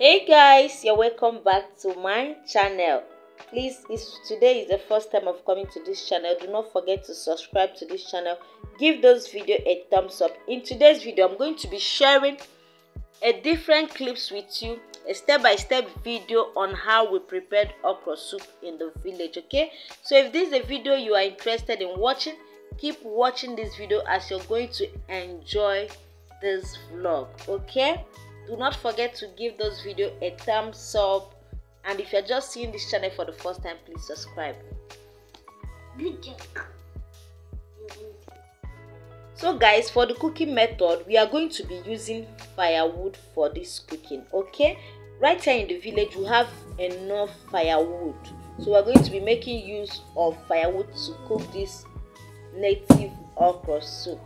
Hey guys, you're welcome back to my channel. Please, if today is the first time of coming to this channel, do not forget to subscribe to this channel. Give those video a thumbs up. In today's video, I'm going to be sharing a different clips with you, a step-by-step video on how we prepared okra soup in the village. Okay, so if this is a video you are interested in watching, keep watching this video as you're going to enjoy this vlog. Okay, do not forget to give those video a thumbs up, and if you're just seeing this channel for the first time, please subscribe. So guys, for the cooking method, we are going to be using firewood for this cooking. Okay, right here in the village we have enough firewood, so we're going to be making use of firewood to cook this native okra soup.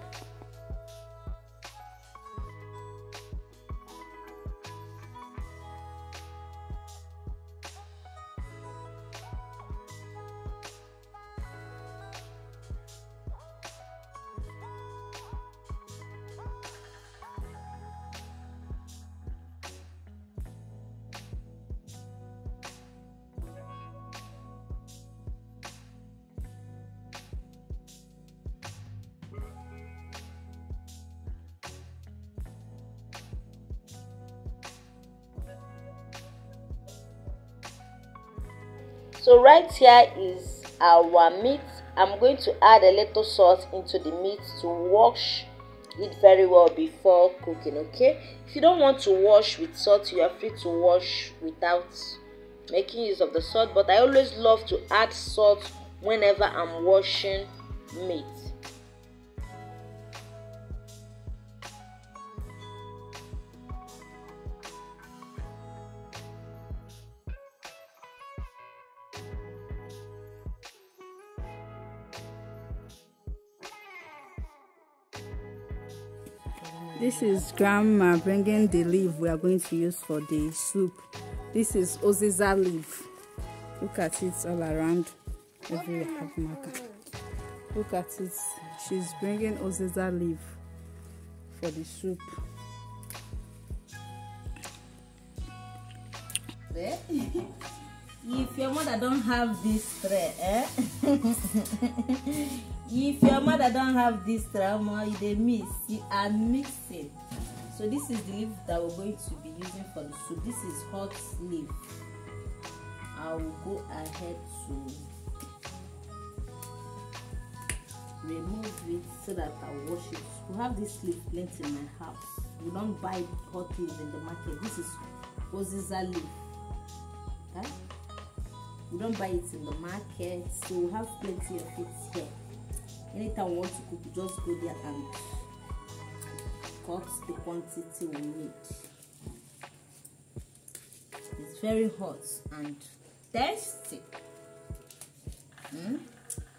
So right here is our meat. I'm going to add a little salt into the meat to wash it very well before cooking. Okay, if you don't want to wash with salt, you are free to wash without making use of the salt, but I always love to add salt whenever I'm washing meat. This is grandma bringing the leaf we are going to use for the soup. This is oziza leaf. Look at it all around. Every half marker. Look at it. She's bringing oziza leaf for the soup. If your mother don't have this tray, if your mother don't have this tray, they miss. You are mixing. So this is the leaf that we're going to be using for the soup. This is hot leaf. I will go ahead to remove it so that I'll wash it. We have this leaf plenty in my house. We don't buy hot leaves in the market. This is oziza leaf. Okay? We don't buy it in the market, so we have plenty of it here. Anytime we want to cook, we just go there and cut the quantity we need. It's very hot and tasty.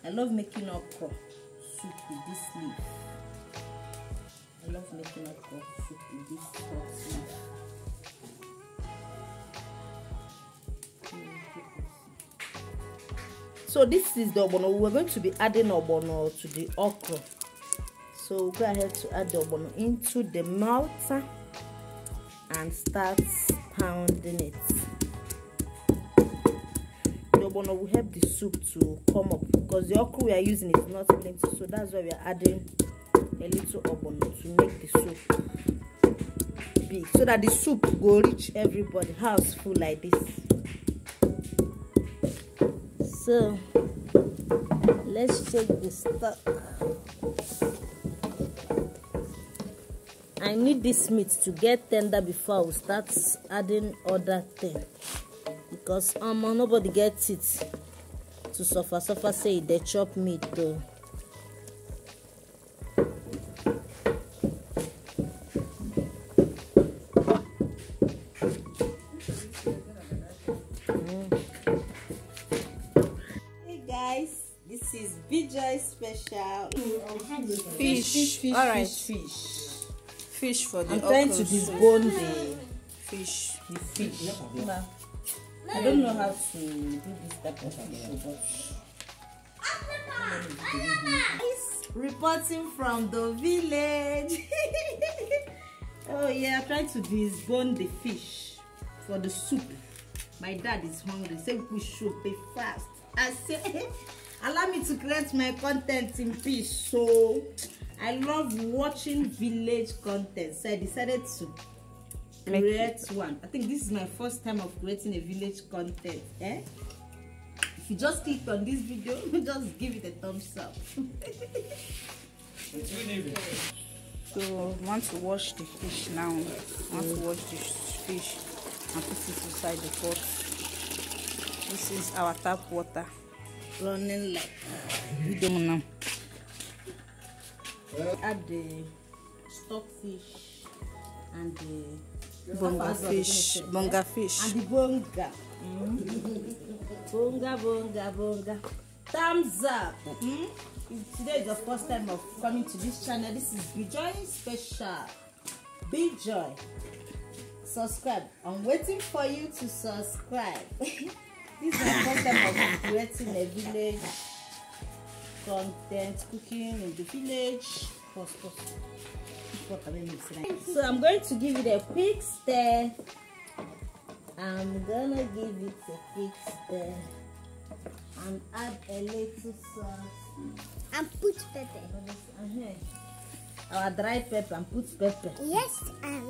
I love making okra soup with this leaf. I love making okra soup with this hot leaf. So this is the ogbono. We're going to be adding ogbono to the okra. So we'll go ahead to add the ogbono into the mortar and start pounding it. The ogbono will help the soup to come up because the okra we are using is not plenty, so that's why we are adding a little ogbono to make the soup big, so that the soup will reach everybody. House full like this. So let's check the stock. I need this meat to get tender before we start adding other things, because nobody gets it to suffer say they chop meat though. This is BJ special Fish. All right, fish for the okra. I'm trying to debone the fish. The fish. I don't know how to do this type of fish, but reporting from the village. Oh yeah, I tried to debone the fish. for the soup. My dad is hungry. Say we should be fast. I say, allow me to create my content in peace. So I love watching village content. So I decided to create one. I think this is my first time of creating a village content. If you just click on this video, just give it a thumbs up. So I want to wash the fish now. I want to wash the fish and put it inside the pot. This is our tap water Running like video now. Add the stockfish and the bonga fish and the bonga. Bonga. Thumbs up. Today is the first time of coming to this channel. This is Bijoy special. Bijoy. Subscribe. I'm waiting for you to subscribe. This is the first time of creating a village content, cooking in the village. So I'm going to give it a quick stir. I'm gonna give it a quick stir and add a little sauce and put pepper. Our dry pepper and put pepper. Yes,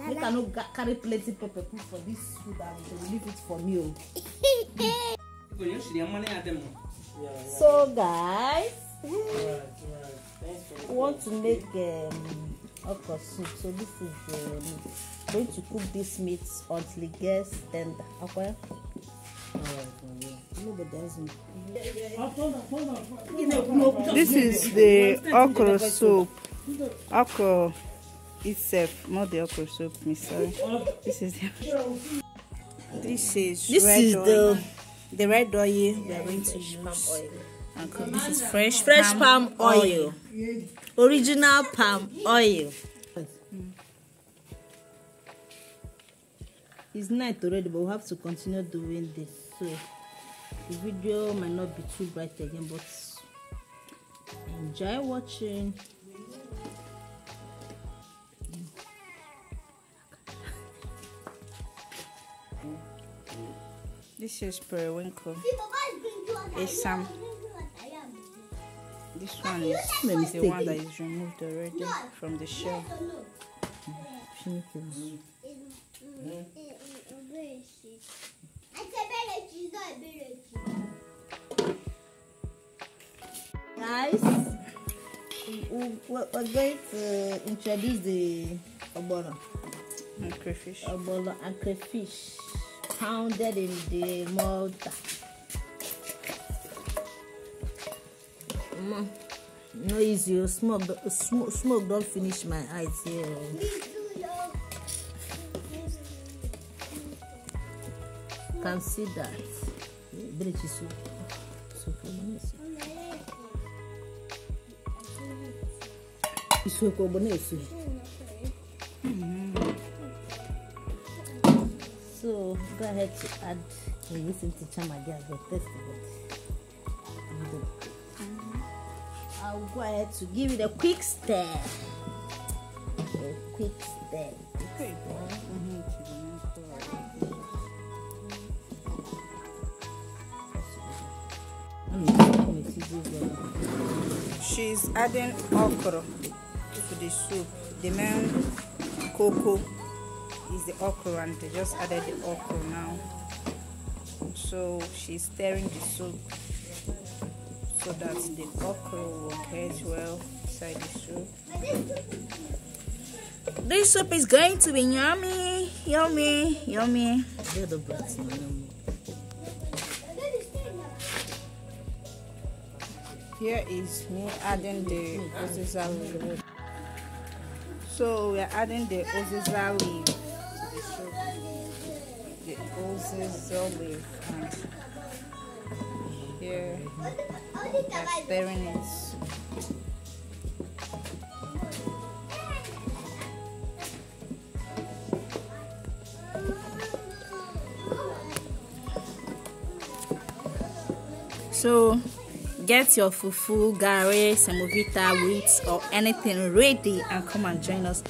You cannot carry plenty pepper put for this food and they will leave it for me. So guys, we want to make okra soup. So this is going to cook this meat until it gets tender. Okay. This is the okra soup. Okra itself, not the okra soup. Sorry. This is the red oil we are going to use. Okay, this is fresh palm oil. Original palm oil. It's night already, but we have to continue doing this. So the video might not be too bright again, but enjoy watching. This is periwinkle. It's some. This one is the one that is removed already from the shell. Guys, we're going to introduce the obolo And crayfish. Obolo and crayfish pounded in the mortar. No easy. Smoke don't finish my eyes here. Can see that. So go ahead to add listen to Chamadia the test it. I'll go ahead to give it a quick stir. Okay. She's adding okra to the soup. The main cocoa is the okra, and they just added the okra now. So she's stirring the soup so that the okra will get well inside the soup. This soup is going to be yummy. Here is me adding the oziza leaf. So we are adding the oziza leaf to the soup. The oziza leaf, and here we are stirring it. So get your fufu, gari, semovita, wheat, or anything ready and come and join us.